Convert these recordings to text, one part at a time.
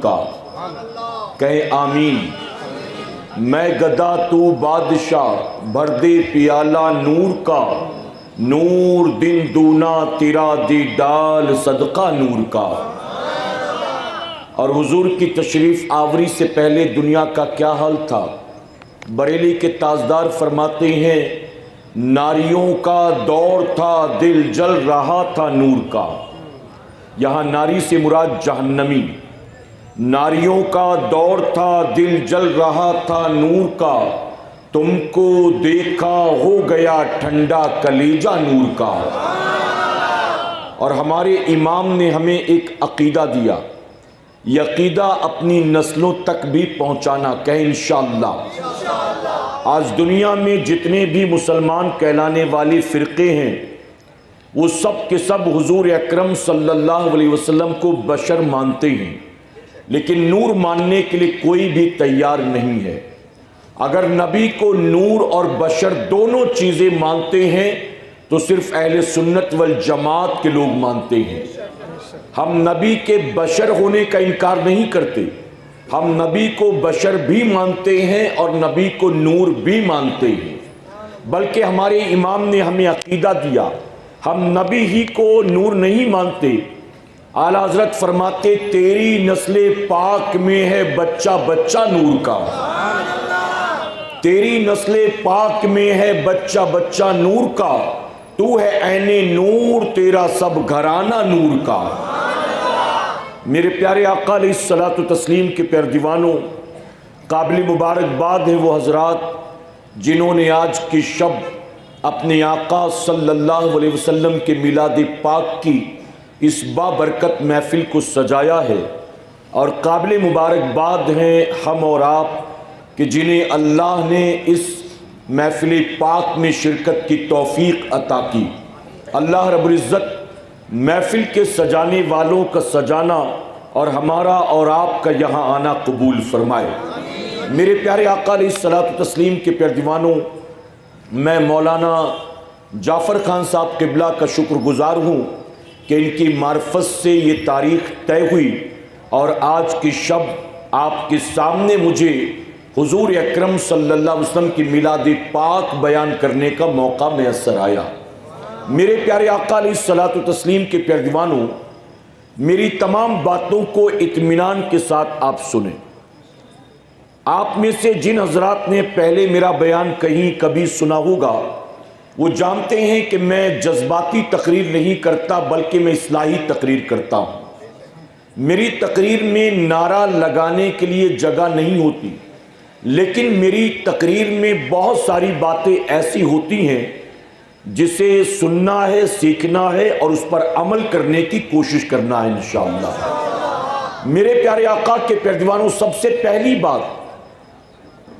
का कहे आमीन। मैं गदा तू बादशाह, भर दे पियाला नूर का, नूर दिन दूना तेरा दी डाल सदका नूर का। और हुजूर की तशरीफ आवरी से पहले दुनिया का क्या हाल था? बरेली के ताजदार फरमाते हैं, नारियों का दौर था, दिल जल रहा था नूर का। यहाँ नारी से मुराद जहन्नमी। नारियों का दौर था, दिल जल रहा था नूर का, तुमको देखा हो गया ठंडा कलेजा नूर का। और हमारे इमाम ने हमें एक अकीदा दिया, यह अकीदा अपनी नस्लों तक भी पहुंचाना, कहे इंशाअल्लाह। आज दुनिया में जितने भी मुसलमान कहलाने वाले फ़िरक़े हैं, वो सब के सब हुजूर अकरम सल्लल्लाहु अलैहि वसल्लम को बशर मानते हैं, लेकिन नूर मानने के लिए कोई भी तैयार नहीं है। अगर नबी को नूर और बशर दोनों चीज़ें मानते हैं तो सिर्फ अहले सुन्नत वल जमात के लोग मानते हैं। हम नबी के बशर होने का इनकार नहीं करते, हम नबी को बशर भी मानते हैं और नबी को नूर भी मानते हैं। बल्कि हमारे इमाम ने हमें अकीदा दिया, हम नबी ही को नूर नहीं मानते। आला हज़रत फरमाते, तेरी नस्ले पाक में है बच्चा बच्चा नूर का। तेरी नस्ले पाक में है बच्चा बच्चा नूर का, तू है ऐने नूर, तेरा सब घराना नूर का। मेरे प्यारे आका अलैहिस्सलातु तस्लीम के प्यारे दीवानों, काबिल मुबारकबाद है वो हजरात जिन्होंने आज की शब अपने आका सल्लल्लाहु अलैहि वसल्लम के मिलाद पाक की इस बाबरकत महफिल को सजाया है। और काबिल मुबारकबाद हैं हम और आप कि जिन्हें अल्लाह ने इस महफिल पाक में शिरकत की तौफीक अता की। अल्लाह रब्बुल इज़्ज़त महफिल के सजाने वालों का सजाना और हमारा और आपका यहाँ आना कबूल फरमाए। मेरे प्यारे आका अलैहिस्सलातु तस्लीम के प्यारे दीवानों, मैं मौलाना जाफ़र खान साहब क़िबला का शुक्रगुज़ार हूँ कि इनकी मार्फत से ये तारीख़ तय हुई और आज की शब आपके सामने मुझे हुजूर अकरम सल्लल्लाहु अलैहि वसल्लम की मिलाद पाक बयान करने का मौका मैसर आया। मेरे प्यारे आका अलैहिस्सलातु तस्लीम के प्यारे दीवानों, मेरी तमाम बातों को इत्मीनान के साथ आप सुने। आप में से जिन हजरात ने पहले मेरा बयान कहीं कभी सुना होगा, वो जानते हैं कि मैं जज्बाती तकरीर नहीं करता, बल्कि मैं इस्लाही तकरीर करता हूँ। मेरी तकरीर में नारा लगाने के लिए जगह नहीं होती, लेकिन मेरी तकरीर में बहुत सारी बातें ऐसी होती हैं जिसे सुनना है, सीखना है और उस पर अमल करने की कोशिश करना है इंशाअल्लाह। मेरे प्यारे आका के प्यारे दीवानों, सबसे पहली बात,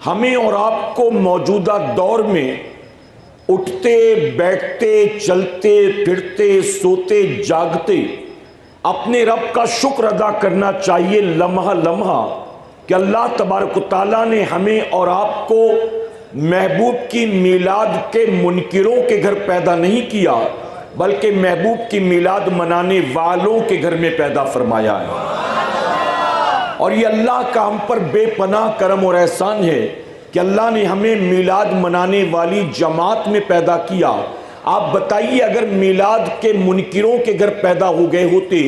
हमें और आपको मौजूदा दौर में उठते बैठते चलते फिरते सोते जागते अपने रब का शुक्र अदा करना चाहिए लम्हा लम्हा कि अल्लाह तबारक तआला ने हमें और आपको महबूब की मिलाद के मुनकिरों के घर पैदा नहीं किया, बल्कि महबूब की मिलाद मनाने वालों के घर में पैदा फरमाया है। और ये अल्लाह का हम पर बेपनाह करम और एहसान है कि अल्लाह ने हमें मिलाद मनाने वाली जमात में पैदा किया। आप बताइए, अगर मिलाद के मुनकिरों के घर पैदा हो गए होते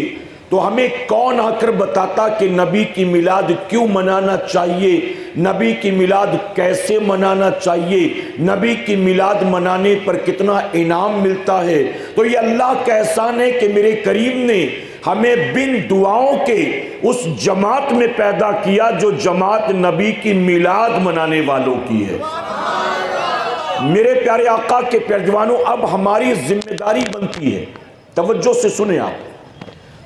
तो हमें कौन आकर बताता कि नबी की मिलाद क्यों मनाना चाहिए, नबी की मिलाद कैसे मनाना चाहिए, नबी की मिलाद मनाने पर कितना इनाम मिलता है। तो ये अल्लाह का एहसान है कि मेरे करीम ने हमें बिन दुआओं के उस जमात में पैदा किया जो जमात नबी की मिलाद मनाने वालों की है। मेरे प्यारे आका के प्यारे दीवानों, अब हमारी जिम्मेदारी बनती है, तवज्जो से सुने आप।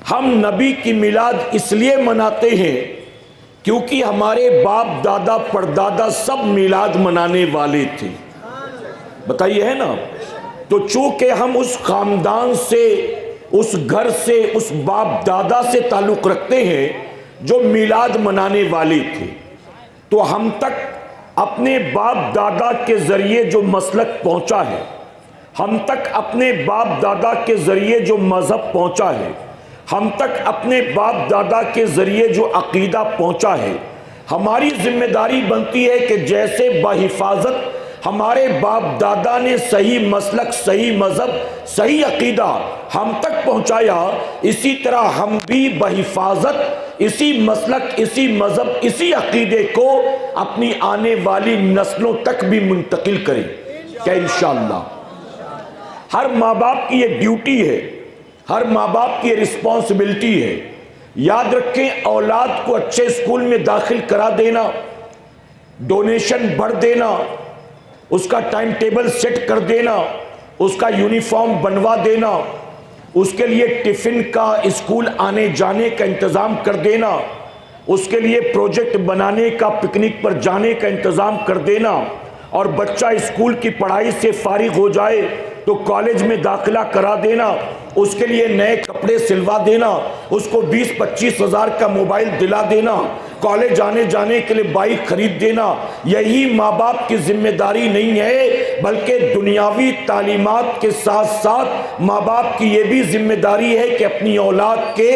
हम नबी की मिलाद इसलिए मनाते हैं क्योंकि हमारे बाप दादा परदादा सब मिलाद मनाने वाले थे। बताइए, है ना? तो चूंकि हम उस खानदान से, उस घर से, उस बाप दादा से ताल्लुक़ रखते हैं जो मिलाद मनाने वाले थे, तो हम तक अपने बाप दादा के ज़रिए जो मसलक पहुंचा है, हम तक अपने बाप दादा के ज़रिए जो मज़हब पहुंचा है, हम तक अपने बाप दादा के ज़रिए जो अकीदा पहुंचा है, हमारी जिम्मेदारी बनती है कि जैसे बाहिफाजत हमारे बाप दादा ने सही मसलक, सही मज़हब, सही अकीदा हम तक पहुंचाया, इसी तरह हम भी बाहिफाजत इसी मसलक, इसी मज़हब, इसी अकीदे को अपनी आने वाली नस्लों तक भी मुंतकिल करें। क्या इंशाअल्लाह। हर माँ बाप की ये ड्यूटी है, हर माँ बाप की ये रिस्पॉन्सिबिलिटी है। याद रखें, औलाद को अच्छे स्कूल में दाखिल करा देना, डोनेशन भर देना, उसका टाइम टेबल सेट कर देना, उसका यूनिफॉर्म बनवा देना, उसके लिए टिफिन का, स्कूल आने जाने का इंतज़ाम कर देना, उसके लिए प्रोजेक्ट बनाने का, पिकनिक पर जाने का इंतज़ाम कर देना, और बच्चा स्कूल की पढ़ाई से फारिग हो जाए तो कॉलेज में दाखिला करा देना, उसके लिए नए कपड़े सिलवा देना, उसको 20-25 हज़ार का मोबाइल दिला देना, कॉलेज आने जाने के लिए बाइक खरीद देना, यही माँ बाप की जिम्मेदारी नहीं है, बल्कि दुनियावी तालीमात के साथ साथ माँ बाप की ये भी जिम्मेदारी है कि अपनी औलाद के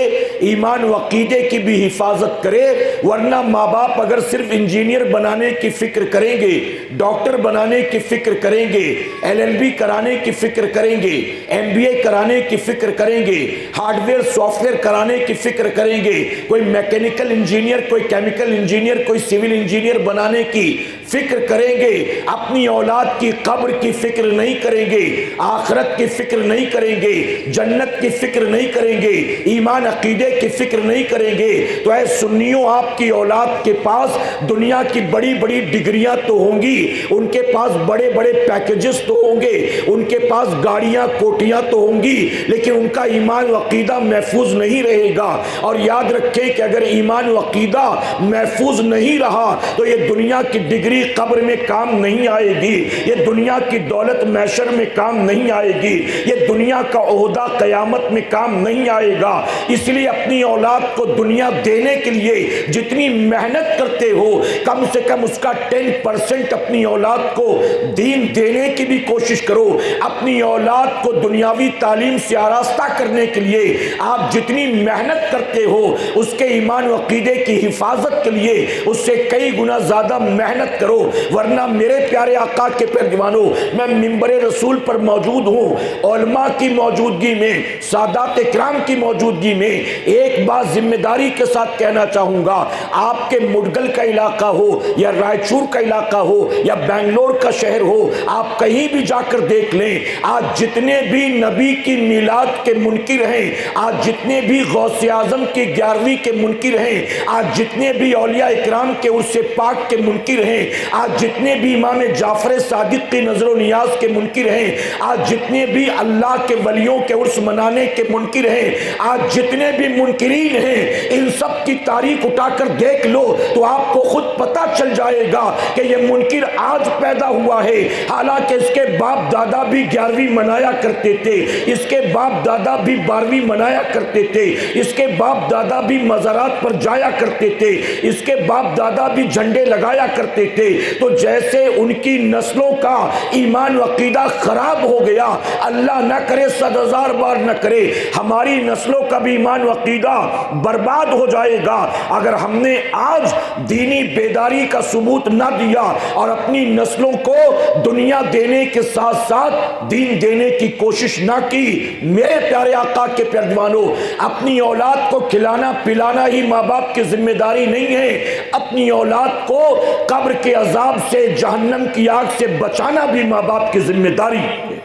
ईमान व अकीदे की भी हिफाजत करे। वरना माँ बाप अगर सिर्फ इंजीनियर बनाने की फिक्र करेंगे, डॉक्टर बनाने की फिक्र करेंगे, LLB कराने की फिक्र करेंगे, MBA कराने की फिक्र करेंगे, हार्डवेयर सॉफ्टवेयर कराने की फिक्र करेंगे, कोई मैकेनिकल इंजीनियर, कोई केमिकल इंजीनियर, कोई सिविल इंजीनियर बनाने की फिक्र करेंगे, अपनी औलाद की कब्र की फिक्र नहीं करेंगे, आखिरत की फिक्र नहीं करेंगे, जन्नत की फिक्र नहीं करेंगे, ईमान अकीदे की फिक्र नहीं करेंगे, तो ऐ सुन्नियों, आपकी औलाद के पास दुनिया की बड़ी बड़ी डिग्रियां तो होंगी, उनके पास बड़े बड़े पैकेजेस तो होंगे, उनके पास गाड़ियां, कोठियां तो होंगी, लेकिन उनका ईमान व अकीदा महफूज नहीं रहेगा। और याद रखें कि अगर ईमान व अकीदा महफूज नहीं रहा तो ये दुनिया की डिग्री कब्र में काम नहीं आएगी, ये दुनिया की दौलत मैशर में काम नहीं आएगी, ये दुनिया का ओहदा कयामत में काम नहीं आएगा। इसलिए अपनी औलाद को दुनिया देने के लिए जितनी मेहनत करते हो, कम से कम उसका 10% अपनी औलाद को दीन देने की भी कोशिश करो। अपनी औलाद को दुनियावी तालीम से आरास्ता करने के लिए आप जितनी मेहनत करते हो, उसके ईमान व अकीदे की हिफाजत के लिए उससे कई गुना ज्यादा मेहनत करो। वरना मेरे प्यारे आका के पैरवानों, मैं मिंबरे रसूल पर मौजूद हूँ, उलमा की मौजूदगी में, सादात इकराम की मौजूदगी में एक बात जिम्मेदारी के साथ कहना चाहूंगा, आपके मुडगल का इलाका हो या रायचूर का इलाका हो या बेंगलोर का शहर हो, आप कहीं भी जाकर देख लें, आज जितने भी नबी की मिलाद के मुनकिर हैं, आज जितने भी गौसे आजम की 11वीं के मुनकिर हैं, आज जितने भी औलिया इकराम के उर्से पाक के मुनकिर हैं, आज जितने भी इमाम जाफर सादिक की नजर नियाज के मुनकिर हैं, आज जितने भी अल्लाह के वलियों के उर्स मनाने के मुनकिर हैं, आज जितने भी मुनकिरीन हैं, इन सब की तारीख उठाकर देख लो तो आपको खुद पता चल जाएगा कि ये मुनकिर आज पैदा हुआ है। हालांकि इसके बाप दादा भी 11वीं मनाया करते थे, इसके बाप दादा भी 12वीं मनाया करते थे, इसके बाप दादा भी मज़ारात पर जाया करते थे, इसके बाप दादा भी झंडे लगाया करते थे। तो जैसे उनकी नस्लों का ईमान व अकीदा खराब हो गया, अल्लाह न करे, 100,000 बार न करे, हमारी नस्लों का भी ईमान व अकीदा बर्बाद हो जाएगा अगर हमने आज दीनी बेदारी का सबूत न दिया और अपनी नस्लों को दुनिया देने के साथ साथ दीन देने की कोशिश ना की। मेरे प्यारे आका के पैरवानों, अपनी औलाद को खिलाना पिलाना ही माँ बाप की जिम्मेदारी नहीं है, अपनी औलाद को कब्र के अजाब से, जहन्नम की आग से बचाना भी माँ बाप की जिम्मेदारी है।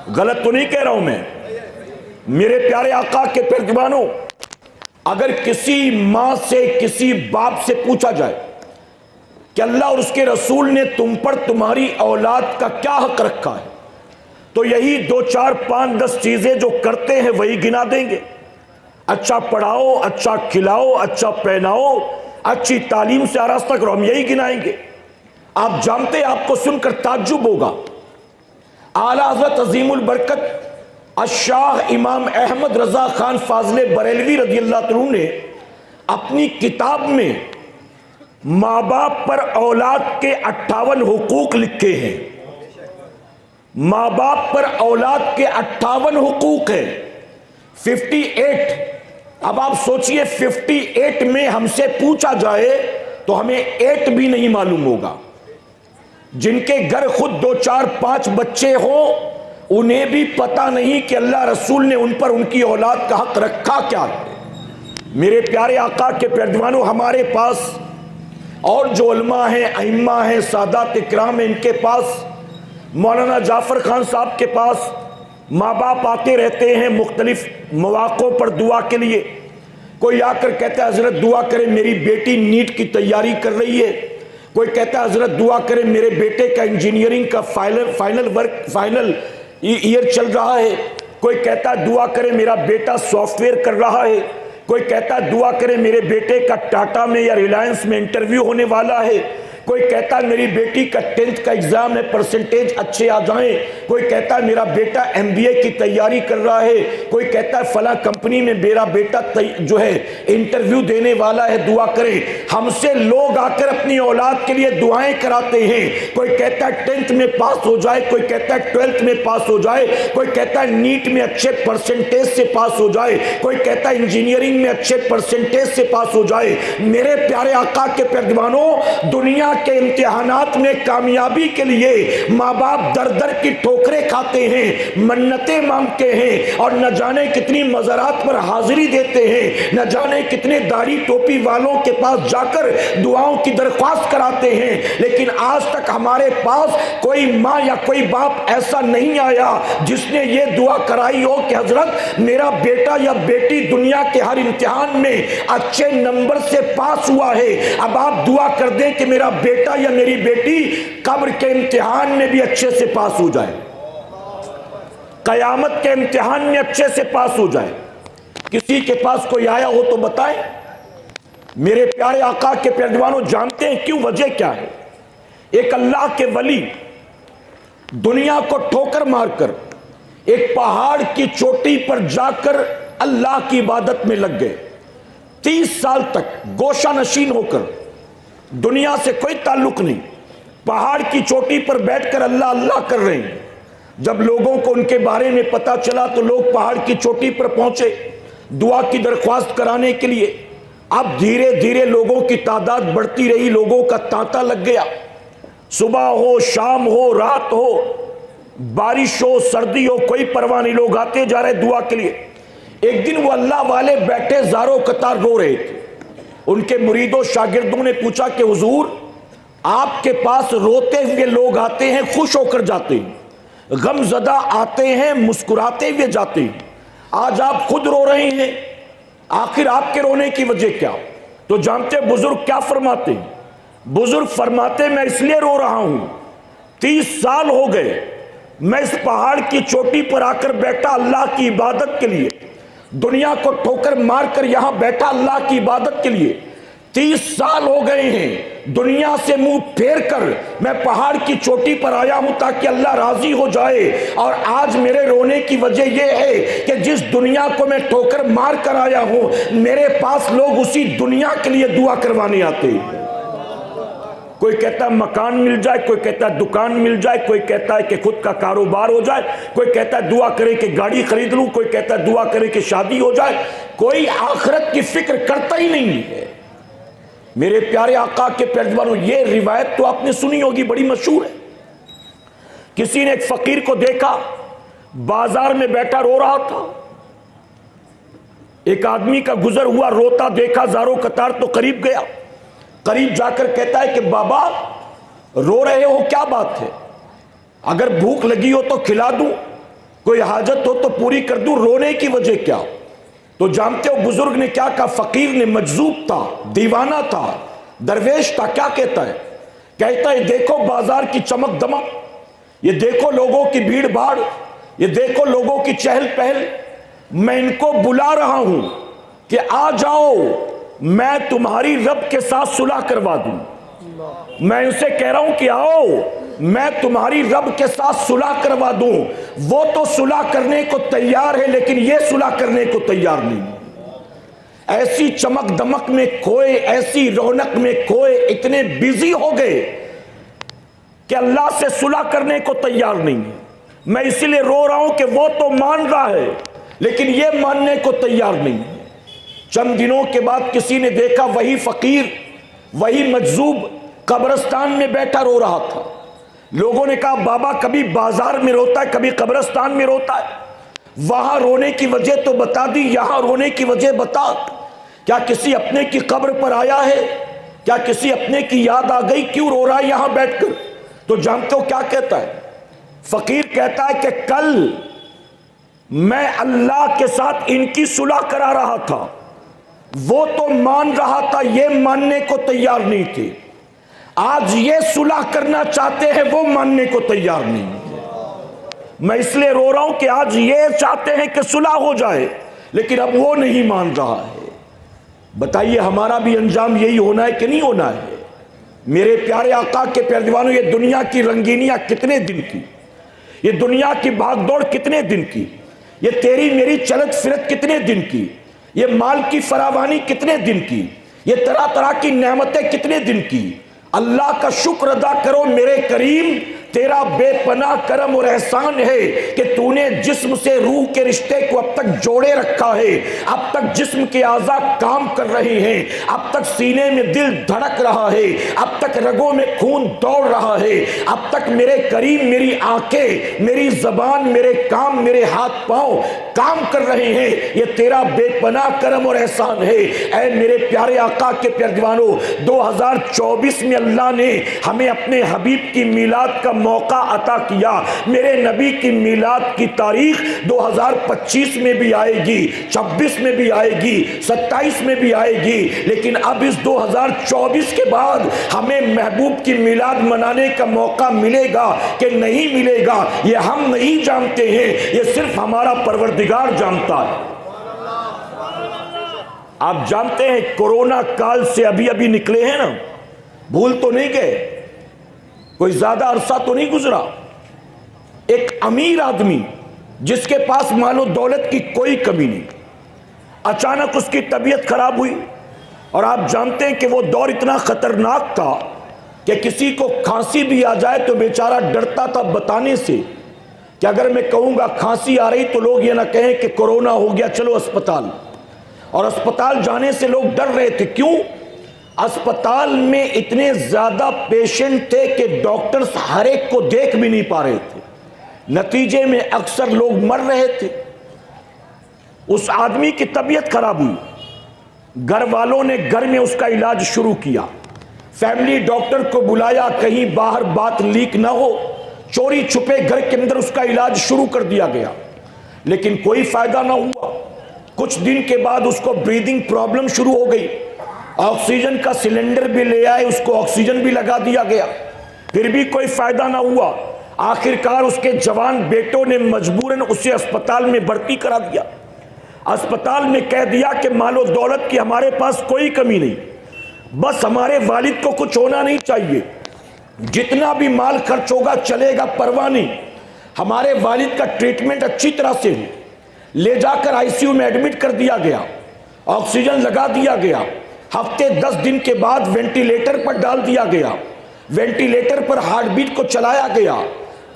गलत तो नहीं कह रहा हूं मैं। मेरे प्यारे आका के पैरवानों, अगर किसी माँ से, किसी बाप से पूछा जाए कि अल्लाह और उसके रसूल ने तुम पर तुम्हारी औलाद का क्या हक रखा है, तो यही 2, 4, 5, 10 चीजें जो करते हैं वही गिना देंगे। अच्छा पढ़ाओ, अच्छा खिलाओ, अच्छा पहनाओ, अच्छी तालीम से आरास्ता करो, हम यही गिनाएंगे। आप जानते हैं, आपको सुनकर ताज्जुब होगा, आला हज़रत अज़ीमुल बरकत अशाह इमाम अहमद रजा खान फाजले बरेलवी रज़ी अल्लाह तआला ने अपनी किताब में माँ बाप पर औलाद के 58 हुकूक लिखे हैं। माँ बाप पर औलाद के 58 हुकूक हैं। 58। अब आप सोचिए 58 में हमसे पूछा जाए तो हमें 8 भी नहीं मालूम होगा। जिनके घर खुद 2 4 5 बच्चे हो उन्हें भी पता नहीं कि अल्लाह रसूल ने उन पर उनकी औलाद का हक रखा क्या है। मेरे प्यारे आका के प्यारेवानों, हमारे पास और जो उलमा हैं, अइम्मा हैं, सादात इकराम हैं, इनके पास, मौलाना जाफर खान साहब के पास माँ बाप आते रहते हैं मुख्तलिफ मौक़ों पर दुआ के लिए। कोई आकर कहता है हजरत दुआ करें मेरी बेटी नीट की तैयारी कर रही है। कोई कहता है हजरत दुआ करें मेरे बेटे का इंजीनियरिंग का फाइनल ईयर चल रहा है। कोई कहता है दुआ करें मेरा बेटा सॉफ्टवेयर कर रहा है। कोई कहता है दुआ करें मेरे बेटे का टाटा में या रिलायंस में इंटरव्यू होने वाला है। कोई कहता है मेरी बेटी का 10th का एग्जाम है, परसेंटेज अच्छे आ जाएं। कोई कहता है मेरा बेटा MBA की तैयारी कर रहा है। कोई कहता है फला कंपनी में मेरा बेटा जो है इंटरव्यू देने वाला है, दुआ करें। हमसे लोग आकर अपनी औलाद के लिए दुआएं कराते हैं। कोई कहता है 10th में पास हो जाए, कोई कहता है 12th में पास हो जाए, कोई कहता है नीट में अच्छे परसेंटेज से पास हो जाए, कोई कहता है इंजीनियरिंग में अच्छे परसेंटेज से पास हो जाए। मेरे प्यारे आका के प्यारेवानों, दुनिया के इम्तिहानात में कामयाबी के लिए माँ बाप दर दर की ठोकरें खाते हैं, मन्नतें मांगते हैं और न जाने कितनी मज़ारात पर हाजिरी देते हैं, न जाने कितने दाढ़ी टोपी वालों के पास जाकर दुआओं की दरख्वास्त कराते हैं। लेकिन आज तक हमारे पास कोई माँ या कोई बाप ऐसा नहीं आया जिसने ये दुआ कराई हो कि हजरत मेरा बेटा या बेटी दुनिया के हर इम्तिहान में अच्छे नंबर से पास हुआ है, अब आप दुआ कर दें कि मेरा बेटा या मेरी बेटी कब्र के इम्तिहान में भी अच्छे से पास हो जाए, कयामत के इम्तिहान में अच्छे से पास हो जाए। किसी के पास कोई आया हो तो बताएं। मेरे प्यारे आका के प्यारेवानों, जानते हैं क्यों, वजह क्या है? एक अल्लाह के वली दुनिया को ठोकर मारकर एक पहाड़ की चोटी पर जाकर अल्लाह की इबादत में लग गए। 30 साल तक गोशा नशीन होकर, दुनिया से कोई ताल्लुक नहीं, पहाड़ की चोटी पर बैठकर अल्लाह अल्लाह कर रहे हैं। जब लोगों को उनके बारे में पता चला तो लोग पहाड़ की चोटी पर पहुंचे दुआ की दरख्वास्त कराने के लिए। अब धीरे धीरे लोगों की तादाद बढ़ती रही, लोगों का तांता लग गया। सुबह हो, शाम हो, रात हो, बारिश हो, सर्दी हो, कोई परवाह नहीं, लोग आते जा रहे दुआ के लिए। एक दिन वो अल्लाह वाले बैठे ज़ारो कतार रो रहे थे। उनके मुरीदों शागिर्दों ने पूछा कि हुजूर, आपके पास रोते हुए लोग आते हैं, खुश होकर जाते हैं, गमज़दा आते हैं, मुस्कुराते हुए जाते हैं, आज आप खुद रो रहे हैं, आखिर आपके रोने की वजह क्या? तो जानते बुजुर्ग क्या फरमाते हैं? बुजुर्ग फरमाते मैं इसलिए रो रहा हूं, 30 साल हो गए मैं इस पहाड़ की चोटी पर आकर बैठा अल्लाह की इबादत के लिए, दुनिया को ठोकर मारकर यहां बैठा अल्लाह की इबादत के लिए। 30 साल हो गए हैं, दुनिया से मुंह फेर कर मैं पहाड़ की चोटी पर आया हूं ताकि अल्लाह राजी हो जाए। और आज मेरे रोने की वजह यह है कि जिस दुनिया को मैं ठोकर मार कर आया हूं, मेरे पास लोग उसी दुनिया के लिए दुआ करवाने आते हैं। कोई कहता है मकान मिल जाए, कोई कहता है दुकान मिल जाए, कोई कहता है कि खुद का कारोबार हो जाए, कोई कहता है दुआ करे कि गाड़ी खरीद लूं, कोई कहता है दुआ करे कि शादी हो जाए। कोई आखिरत की फिक्र करता ही नहीं है। मेरे प्यारे आका के प्यारेवानों, ये रिवायत तो आपने सुनी होगी, बड़ी मशहूर है। किसी ने एक फकीर को देखा, बाजार में बैठा रो रहा था। एक आदमी का गुजर हुआ, रोता देखा ज़ारो कतार तो करीब गया। करीब जाकर कहता है कि बाबा रो रहे हो, क्या बात है? अगर भूख लगी हो तो खिला दूं, कोई हाजत हो तो पूरी कर दूं, रोने की वजह क्या? तो जानते हो बुजुर्ग ने क्या कहा? फकीर ने, मजजूब था, दीवाना था, दरवेश था, क्या कहता है? कहता है देखो बाजार की चमक दमक, ये देखो लोगों की भीड़ भाड़, ये देखो लोगों की चहल पहल, मैं इनको बुला रहा हूं कि आ जाओ, मैं तुम्हारी रब के साथ सुलह करवा दूं। मैं इनसे कह रहा हूं कि आओ, मैं तुम्हारी रब के साथ सुलह करवा दूं। वो तो सुलह करने को तैयार है, लेकिन ये सुलह करने को तैयार नहीं। ऐसी चमक दमक में खोए, ऐसी रौनक में खोए, इतने बिजी हो गए कि अल्लाह से सुलह करने को तैयार नहीं है। मैं इसीलिए रो रहा हूं कि वो तो मान रहा है लेकिन यह मानने को तैयार नहीं है। चंद दिनों के बाद किसी ने देखा वही फकीर, वही मजजूब कब्रिस्तान में बैठा रो रहा था। लोगों ने कहा बाबा कभी बाजार में रोता है, कभी कब्रिस्तान में रोता है, वहां रोने की वजह तो बता दी, यहां रोने की वजह बता। क्या किसी अपने की कब्र पर आया है? क्या किसी अपने की याद आ गई? क्यों रो रहा है यहां बैठकर? तो जानते हो क्या कहता है फकीर? कहता है कि कल मैं अल्लाह के साथ इनकी सुलह करा रहा था, वो तो मान रहा था, ये मानने को तैयार नहीं थे। आज ये सुलह करना चाहते हैं, वो मानने को तैयार नहीं है। मैं इसलिए रो रहा हूं कि आज ये चाहते हैं कि सुलह हो जाए, लेकिन अब वो नहीं मान रहा है। बताइए हमारा भी अंजाम यही होना है कि नहीं होना है? मेरे प्यारे आका के प्यारे दीवानों, ये दुनिया की रंगीनियां कितने दिन की, ये दुनिया की भागदौड़ कितने दिन की, ये तेरी मेरी चलत फिरत कितने दिन की, ये माल की फरावानी कितने दिन की, ये तरह तरह की नेमतें कितने दिन की। अल्लाह का शुक्र अदा करो मेरे करीम, तेरा बेपनाह करम और एहसान है कि तूने जिस्म से रूह के रिश्ते को अब तक जोड़े रखा है। अब तक जिस्म के आज़ा काम कर रहे हैं, अब तक सीने में दिल धड़क रहा है, अब तक रगों में खून दौड़ रहा है, अब तक मेरे करीम मेरी आंखें, मेरी जबान, मेरे काम, मेरे हाथ पांव काम कर रहे हैं। ये तेरा बेपनाह करम और एहसान है। ऐ मेरे प्यारे आका के प्यारे दीवानों, 2024 में अल्लाह ने हमें अपने हबीब की मीलाद का मौका अता किया। मेरे नबी की मीलाद की तारीख 2025 में भी आएगी, 26 में भी आएगी, 27 में भी आएगी, लेकिन अब इस 2024 के बाद हमें महबूब की मीलाद मनाने का मौका मिलेगा कि नहीं मिलेगा, ये हम नहीं जानते हैं, ये सिर्फ हमारा परवरदिगार जानता है। आप जानते हैं कोरोना काल से अभी अभी निकले हैं ना, भूल तो नहीं गए, कोई ज्यादा अरसा तो नहीं गुजरा। एक अमीर आदमी जिसके पास मालो दौलत की कोई कमी नहीं, अचानक उसकी तबीयत खराब हुई, और आप जानते हैं कि वो दौर इतना खतरनाक था कि किसी को खांसी भी आ जाए तो बेचारा डरता था बताने से कि अगर मैं कहूंगा खांसी आ रही तो लोग ये ना कहें कि कोरोना हो गया, चलो अस्पताल। और अस्पताल जाने से लोग डर रहे थे। क्यों? अस्पताल में इतने ज्यादा पेशेंट थे कि डॉक्टर्स हर एक को देख भी नहीं पा रहे थे, नतीजे में अक्सर लोग मर रहे थे। उस आदमी की तबीयत खराब हुई, घर वालों ने घर में उसका इलाज शुरू किया, फैमिली डॉक्टर को बुलाया, कहीं बाहर बात लीक ना हो, चोरी छुपे घर के अंदर उसका इलाज शुरू कर दिया गया, लेकिन कोई फायदा ना हुआ। कुछ दिन के बाद उसको ब्रीदिंग प्रॉब्लम शुरू हो गई, ऑक्सीजन का सिलेंडर भी ले आए, उसको ऑक्सीजन भी लगा दिया गया, फिर भी कोई फायदा ना हुआ। आखिरकार उसके जवान बेटों ने मजबूरन उसे अस्पताल में भर्ती करा दिया। अस्पताल में कह दिया कि मालो दौलत की हमारे पास कोई कमी नहीं, बस हमारे वालिद को कुछ होना नहीं चाहिए, जितना भी माल खर्च होगा चलेगा, परवाह नहीं, हमारे वालिद का ट्रीटमेंट अच्छी तरह से हो। ले जाकर आईसीयू में एडमिट कर दिया गया, ऑक्सीजन लगा दिया गया, हफ्ते 10 दिन के बाद वेंटिलेटर पर डाल दिया गया, वेंटिलेटर पर हार्ट बीट को चलाया गया,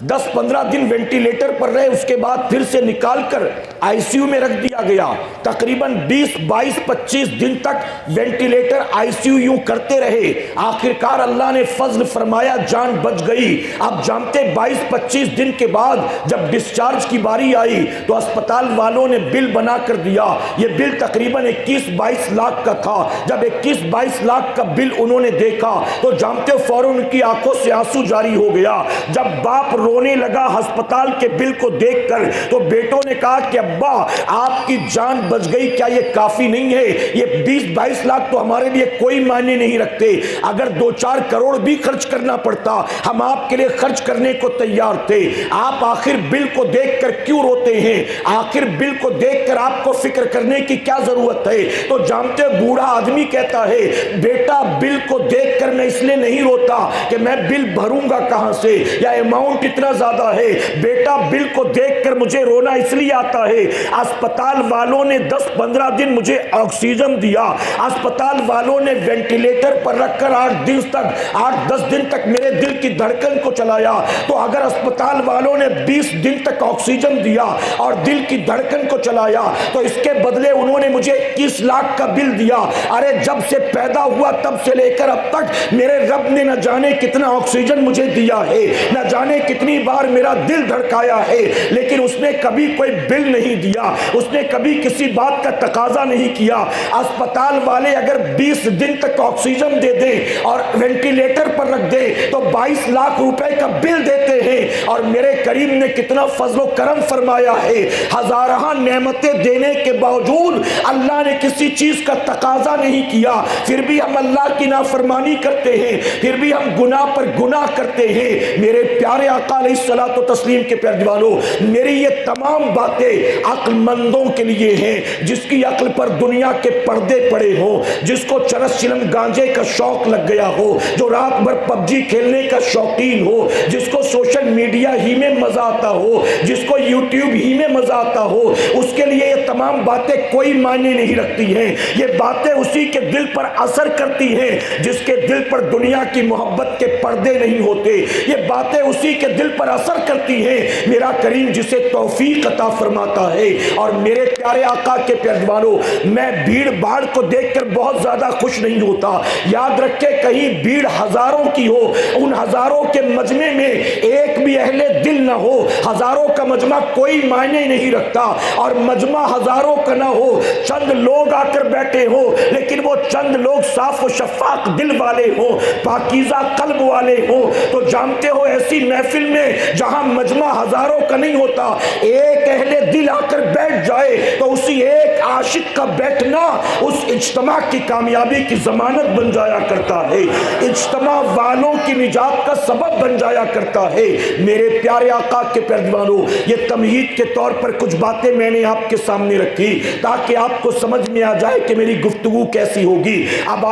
10-15 दिन वेंटिलेटर पर रहे, उसके बाद फिर से निकालकर आईसीयू में रख दिया गया। तकरीबन 20, 22, 25 दिन तक वेंटिलेटर आईसीयू यूं करते रहे। आखिरकार अल्लाह ने फजल फरमाया, जान बच गई। अब जानते 22-25 दिन के बाद जब डिस्चार्ज की बारी आई तो अस्पताल वालों ने बिल बना कर दिया। यह बिल तकरीबन 21-22 लाख का था। जब 21-22 लाख का बिल उन्होंने देखा तो जानते हो फौरन उनकी आंखों से आंसू जारी हो गया। जब बाप रोने लगा अस्पताल के बिल को देखकर तो बेटों ने कहा कि अब्बा आपकी जान बच गई, क्या ये काफी नहीं है? ये 20-22 लाख तो हमारे लिए कोई मायने नहीं रखते, अगर 2-4 करोड़ भी खर्च करना पड़ता हम आपके लिए खर्च करने को तैयार थे। आप आखिर बिल को देखकर क्यों रोते हैं? आखिर बिल को देखकर आपको फिक्र करने की क्या जरूरत है? तो जानते हो बूढ़ा आदमी कहता है, बेटा बिल को देखकर मैं इसलिए नहीं रोता कि मैं बिल भरूंगा कहां से, या अमाउंट कितना ज्यादा है। बेटा बिल को देखकर मुझे रोना इसलिए आता है, अस्पताल वालों ने 10-15 दिन मुझे ऑक्सीजन दिया, अस्पताल वालों ने वेंटिलेटर पर रखकर 8-10 दिन तक मेरे दिल की धड़कन को चलाया। तो अगर अस्पताल वालों ने 20 दिन तक ऑक्सीजन दिया और दिल की धड़कन को चलाया, तो इसके बदले उन्होंने मुझे 21 लाख का बिल दिया। अरे जब से पैदा हुआ तब से लेकर अब तक मेरे रब ने न जाने कितना ऑक्सीजन मुझे दिया है, न जाने कितनी बार मेरा दिल धड़काया है, लेकिन उसने कभी कोई बिल नहीं दिया, उसने कभी किसी बात का तकाजा नहीं किया। अस्पताल वाले अगर 20 दिन तक ऑक्सीजन दे दें और वेंटिलेटर पर रख दे तो 22 लाख रुपए का बिल देते हैं। और मेरे करीम ने कितना फजलो करम फरमाया है, हजारहा नेमतें देने के बावजूद अल्लाह ने किसी चीज का तकाजा नहीं किया, फिर भी हम अल्लाह की नाफरमानी करते हैं, फिर भी हम गुनाह पर गुनाह करते हैं। मेरे प्यारे आका अलैहिस्सलातु तस्लीम के प्यारे दीवानों, मेरी ये तमाम बातें अक्लमंदों के लिए हैं, जिसकी अक्ल पर दुनिया के पर्दे पड़े हो, जिसको चरस चिलम गांजे का शौक लग गया हो, जो रात भर पबजी खेलने का शौकीन हो, जिसको सोशल मीडिया ही में मजा आता हो, जिसको यूट्यूब ही में मजा आता हो, उसके लिए ये तमाम बातें कोई मायने नहीं रखती हैं। ये बातें उसी के दिल पर असर करती हैं जिसके दिल पर दुनिया की मोहब्बत के पर्दे नहीं होते। ये बातें उसी के दिल पर असर करती हैं मेरा करीम जिसे तौफीक अता फरमाता है। और मेरे प्यारे आका के प्यारे दीवानों, मैं भीड़ भाड़ को देखकर बहुत ज्यादा खुश नहीं होता। याद रखे, कहीं भीड़ हजारों की हो, उन हजारों के मजमे में एक भी अहले दिल ना हो, हजारों का मजमा कोई मायने नहीं रखता। और मजमा हजारों का ना हो, चंद लोग आकर बैठे हो, लेकिन वो चंद लोग साफ और शफाक दिल वाले हो, पाकीज़ा कल्ब वाले हो, तो जानते हो ऐसी महफिल में जहां मजमा हजारों का नहीं होता, एक अहले दिल आकर बैठ जाए तो उसी एक आशिक का बैठना उस इज्तिमा की कामयाबी की जमानत बन जाया करता है, इज्तिमा वालों की निजात का सबब बन जाया करता है। मेरे प्यारे आका के प्यारे दीवानों, ये तमहीद के तौर पर कुछ बातें मैंने आपके सामने रखी ताकि आपको समझ में आ जाए कि मेरी गुफ्तगू कैसी होगी। अब